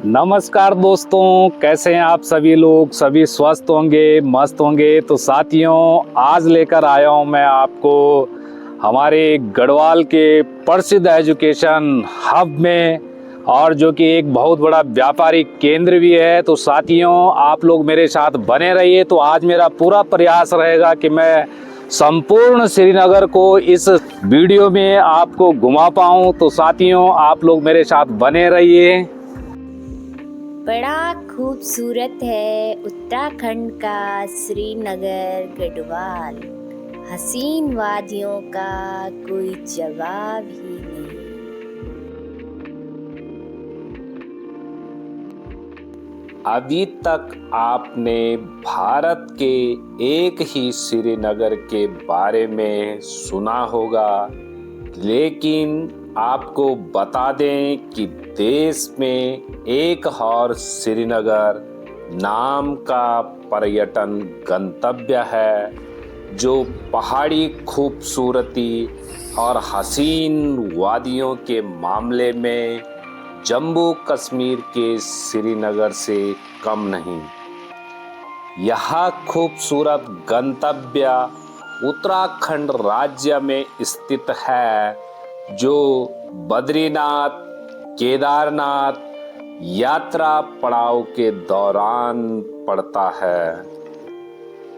नमस्कार दोस्तों, कैसे हैं आप सभी लोग। सभी स्वस्थ होंगे, मस्त होंगे। तो साथियों, आज लेकर आया हूं मैं आपको हमारे गढ़वाल के प्रसिद्ध एजुकेशन हब में, और जो कि एक बहुत बड़ा व्यापारिक केंद्र भी है। तो साथियों, आप लोग मेरे साथ बने रहिए। तो आज मेरा पूरा प्रयास रहेगा कि मैं संपूर्ण श्रीनगर को इस वीडियो में आपको घुमा पाऊं। तो साथियों, आप लोग मेरे साथ बने रहिए। बड़ा खूबसूरत है उत्तराखंड का श्रीनगर गढ़वाल। हसीन वादियों का कोई जवाब ही नहीं। अभी तक आपने भारत के एक ही श्रीनगर के बारे में सुना होगा, लेकिन आपको बता दें कि देश में एक और श्रीनगर नाम का पर्यटन गंतव्य है, जो पहाड़ी खूबसूरती और हसीन वादियों के मामले में जम्मू कश्मीर के श्रीनगर से कम नहीं। यह खूबसूरत गंतव्य उत्तराखंड राज्य में स्थित है, जो बद्रीनाथ केदारनाथ यात्रा पड़ाव के दौरान पड़ता है।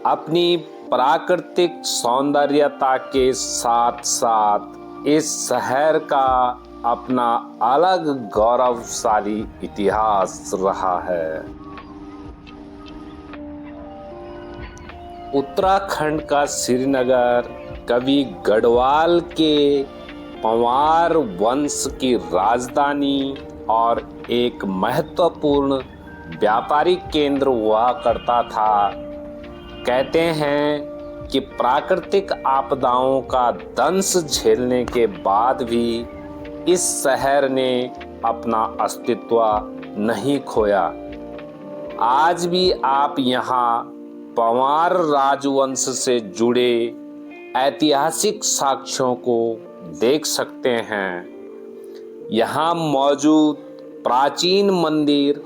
अपनी प्राकृतिक सौंदर्यता के साथ साथ इस शहर का अपना अलग गौरवशाली इतिहास रहा है। उत्तराखंड का श्रीनगर कवि गढ़वाल के पंवार वंश की राजधानी और एक महत्वपूर्ण व्यापारिक केंद्र हुआ करता था। कहते हैं कि प्राकृतिक आपदाओं का दंश झेलने के बाद भी इस शहर ने अपना अस्तित्व नहीं खोया। आज भी आप यहाँ पंवार राजवंश से जुड़े ऐतिहासिक साक्ष्यों को देख सकते हैं। यहाँ मौजूद प्राचीन मंदिर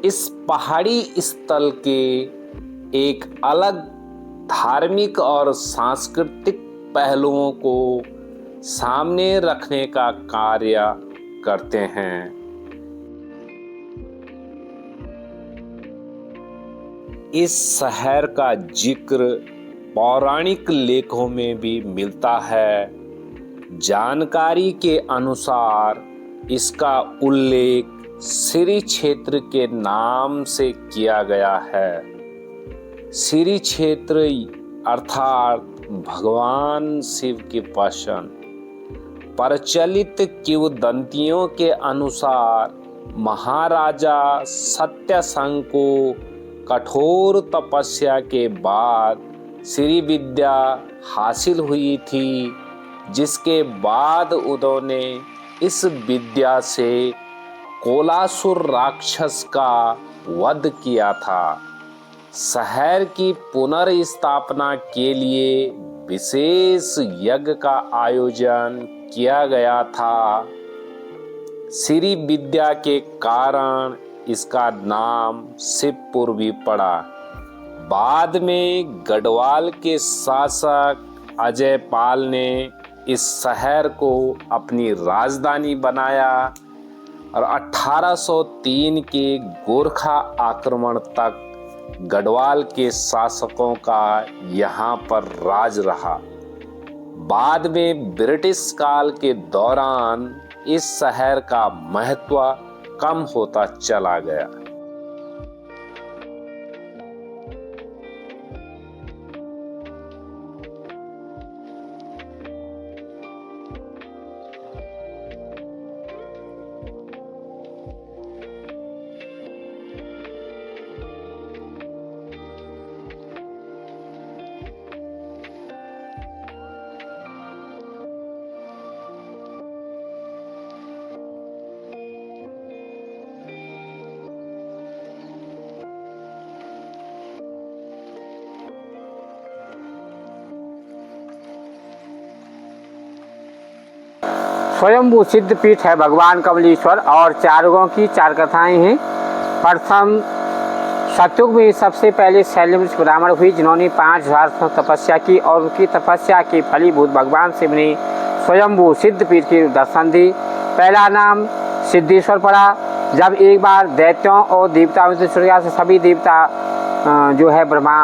इस पहाड़ी स्थल के एक अलग धार्मिक और सांस्कृतिक पहलुओं को सामने रखने का कार्य करते हैं। इस शहर का जिक्र पौराणिक लेखों में भी मिलता है। जानकारी के अनुसार इसका उल्लेख श्री क्षेत्र के नाम से किया गया है। श्री क्षेत्र अर्थात भगवान शिव की पसंद। प्रचलित किंवदंतियों के अनुसार महाराजा सत्यसंग को कठोर तपस्या के बाद श्री विद्या हासिल हुई थी, जिसके बाद उन्होंने इस विद्या से कोलासुर राक्षस का वध किया था। शहर की पुनर्स्थापना के लिए विशेष यज्ञ का आयोजन किया गया था। श्री विद्या के कारण इसका नाम शिवपुर भी पड़ा। बाद में गढ़वाल के शासक अजय पाल ने इस शहर को अपनी राजधानी बनाया और 1803 के गोरखा आक्रमण तक गढ़वाल के शासकों का यहाँ पर राज रहा। बाद में ब्रिटिश काल के दौरान इस शहर का महत्व कम होता चला गया। स्वयंभू सिद्ध पीठ है भगवान कमलेश्वर, और चार युगों की चार कथाएं हैं। प्रथम सतयुग में सबसे पहले शैलवंश ब्राह्मण हुई जिन्होंने 5000 तपस्या की और उनकी तपस्या के फलीभूत भगवान शिव ने स्वयंभू सिद्धपीठ की दर्शन दी। पहला नाम सिद्धेश्वर पड़ा। जब एक बार दैत्यों और देवताओं से सभी देवता जो है ब्रह्मा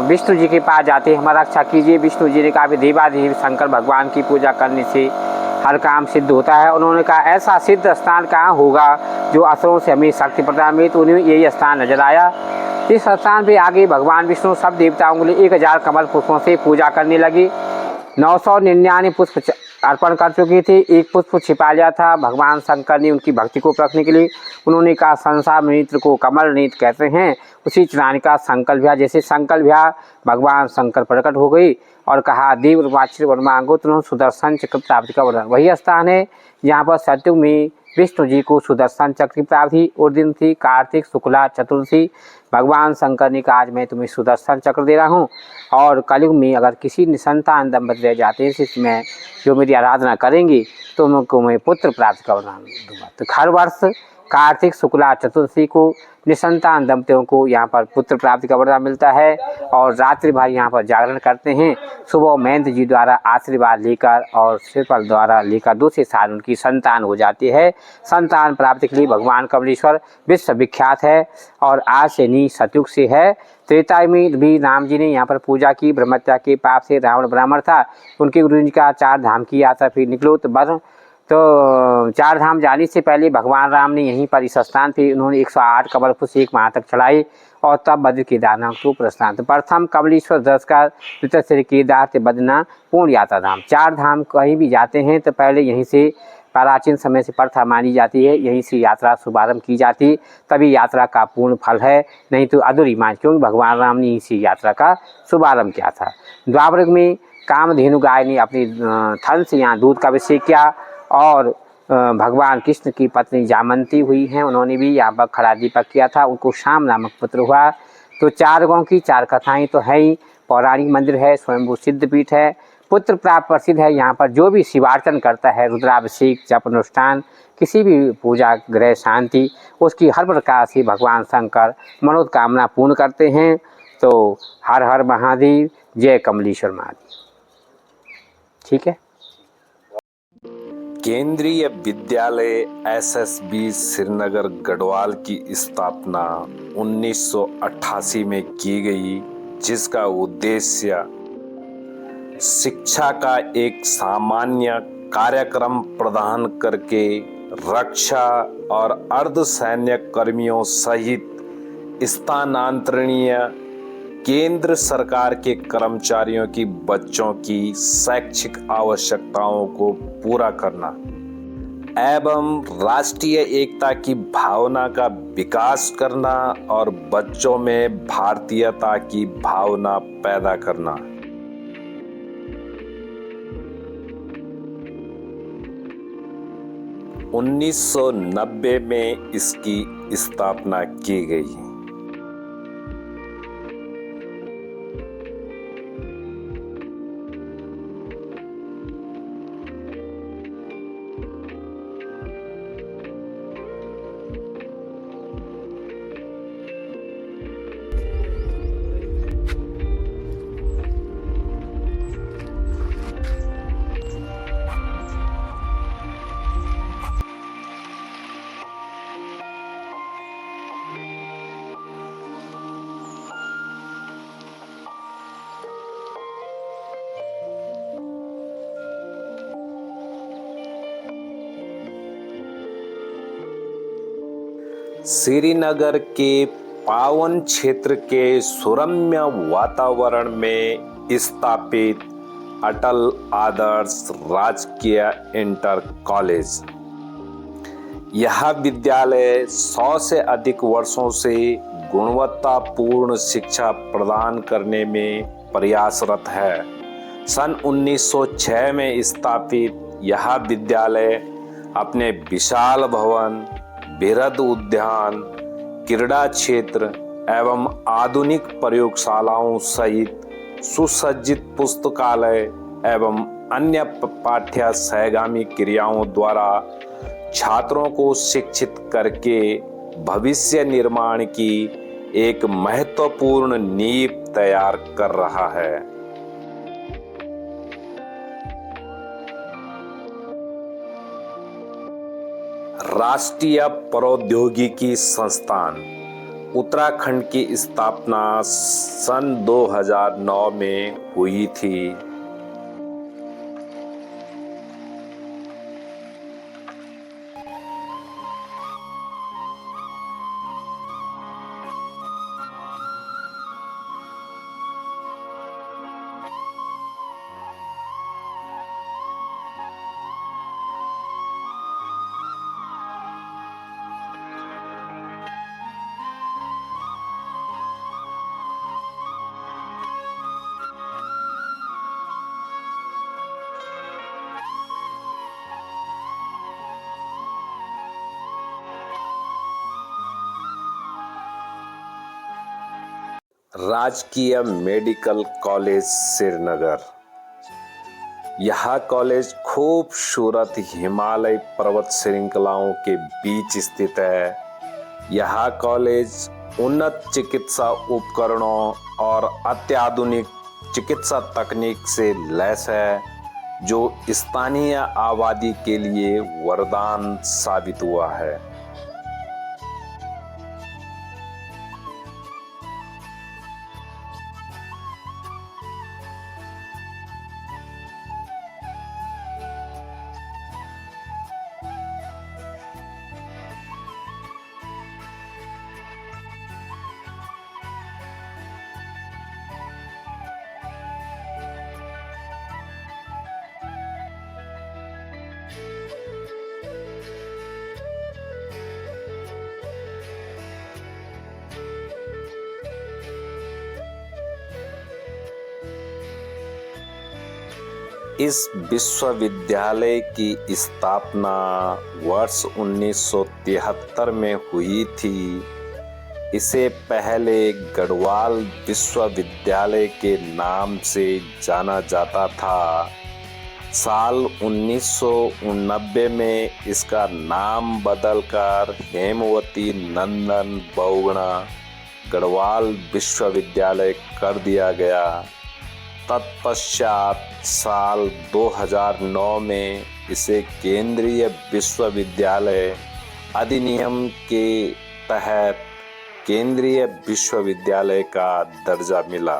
विष्णु जी के पास जाते हैं, हमारा रक्षा कीजिए। विष्णु जी ने कहा कि देवादेव शंकर भगवान की पूजा करने से हर काम सिद्ध होता है। उन्होंने कहा ऐसा सिद्ध स्थान कहाँ होगा जो असुरों से हमें शक्ति प्रदान मिले, तो उन्हें यही स्थान नजर आया। इस स्थान पे आगे भगवान विष्णु सब देवताओं के लिए 1000 कमल पुष्पों से पूजा करने लगे। 999 पुष्प अर्पण कर चुकी थी, एक पुष्प छिपा लिया था। भगवान शंकर ने उनकी भक्ति को परखने के लिए उन्होंने कहा संसार नेत्र को कमल नेत्र कहते हैं, उसी चराने का संकल्प भया। जैसे संकल्प भया भगवान शंकर प्रकट हो गई और कहा देव वर्मांगो तुम सुदर्शन चक्र प्राप्ति का वर्णन। वही स्थान है जहाँ पर सतयुग में विष्णु जी को सुदर्शन चक्र की प्राप्ति उस दिन थी, कार्तिक शुक्ला चतुर्थी। भगवान शंकर ने कहा आज मैं तुम्हें सुदर्शन चक्र दे रहा हूँ और कलयुग में अगर किसी निसंतान दंपति रह जाते हैं इसमें जो मेरी आराधना करेंगी तो उनको मैं पुत्र प्राप्त कर दूंगा। तो हर वर्ष कार्तिक शुक्ला चतुर्थी को निसंतान दंपतियों को यहाँ पर पुत्र प्राप्ति का वरदान मिलता है और रात्रि भर यहाँ पर जागरण करते हैं। सुबह महेंद्र जी द्वारा आशीर्वाद लेकर और श्रीफल द्वारा लेकर दूसरे साल उनकी संतान हो जाती है। संतान प्राप्ति के लिए भगवान कमलेश्वर विश्व विख्यात है और आज से नहीं सतयुग से है। त्रेता में भी राम जी ने यहाँ पर पूजा की। ब्रह्मत्या के पाप से रावण ब्राह्मण था, उनके गुरु जी का 4 धाम की यात्रा फिर निकलो तो 4 धाम जाने से पहले भगवान राम ने यहीं पर इस स्थान पे उन्होंने 108 कमल पुष्प 1 माह तक चढ़ाई और तब बद्र केदारनाथ को प्रस्थान। तो प्रथम कमलेश्वर दर्शकर, द्वितीय श्री केदार से बद्रीनाथ पूर्ण यात्रा धाम। 4 धाम कहीं भी जाते हैं तो पहले यहीं से प्राचीन समय से प्रथा मानी जाती है, यहीं से यात्रा शुभारंभ की जाती, तभी यात्रा का पूर्ण फल है, नहीं तो अधूरी मान, क्योंकि भगवान राम ने इसी यात्रा का शुभारंभ किया था। द्वापर युग में कामधेनु गाय ने अपनी थन से यहाँ दूध का अभिषेक किया और भगवान कृष्ण की पत्नी जामंती हुई हैं, उन्होंने भी यहाँ पर खड़ा दीपक किया था, उनको शाम नामक पुत्र हुआ। तो 4 गाँव की 4 कथाएं तो है ही। पौराणिक मंदिर है, स्वयंभू सिद्धपीठ है, पुत्र प्राप्त प्रसिद्ध है। यहाँ पर जो भी शिवार्चन करता है, रुद्राभिषेक जप अनुष्ठान किसी भी पूजा ग्रह शांति उसकी हर प्रकार से भगवान शंकर मनोकामना पूर्ण करते हैं। तो हर हर महादेव, जय कमलेश्वर महादेव। ठीक है। केंद्रीय विद्यालय एसएसबी श्रीनगर गढ़वाल की स्थापना 1988 में की गई, जिसका उद्देश्य शिक्षा का एक सामान्य कार्यक्रम प्रदान करके रक्षा और अर्धसैन्य कर्मियों सहित स्थानांतरणीय केंद्र सरकार के कर्मचारियों की बच्चों की शैक्षिक आवश्यकताओं को पूरा करना एवं राष्ट्रीय एकता की भावना का विकास करना और बच्चों में भारतीयता की भावना पैदा करना। उन्नीस 1990 में इसकी स्थापना की गई। श्रीनगर के पावन क्षेत्र के सुरम्य वातावरण में स्थापित अटल आदर्श राजकीय इंटर कॉलेज। यह विद्यालय 100 से अधिक वर्षों से गुणवत्तापूर्ण शिक्षा प्रदान करने में प्रयासरत है। सन 1906 में स्थापित यह विद्यालय अपने विशाल भवन, बृहद उद्यान, क्रीड़ा क्षेत्र एवं आधुनिक प्रयोगशालाओं सहित सुसज्जित पुस्तकालय एवं अन्य पाठ्य सहगामी क्रियाओं द्वारा छात्रों को शिक्षित करके भविष्य निर्माण की एक महत्वपूर्ण नींव तैयार कर रहा है। राष्ट्रीय प्रौद्योगिकी संस्थान उत्तराखंड की स्थापना सन 2009 में हुई थी। राजकीय मेडिकल कॉलेज श्रीनगर। यह कॉलेज खूबसूरत हिमालय पर्वत श्रृंखलाओं के बीच स्थित है। यह कॉलेज उन्नत चिकित्सा उपकरणों और अत्याधुनिक चिकित्सा तकनीक से लैस है, जो स्थानीय आबादी के लिए वरदान साबित हुआ है। इस विश्वविद्यालय की स्थापना वर्ष 1973 में हुई थी। इसे पहले गढ़वाल विश्वविद्यालय के नाम से जाना जाता था। साल 1989 में इसका नाम बदलकर हेमवती नंदन बहुगुणा गढ़वाल विश्वविद्यालय कर दिया गया। तत्पश्चात साल 2009 में इसे केंद्रीय विश्वविद्यालय अधिनियम के तहत केंद्रीय विश्वविद्यालय का दर्जा मिला।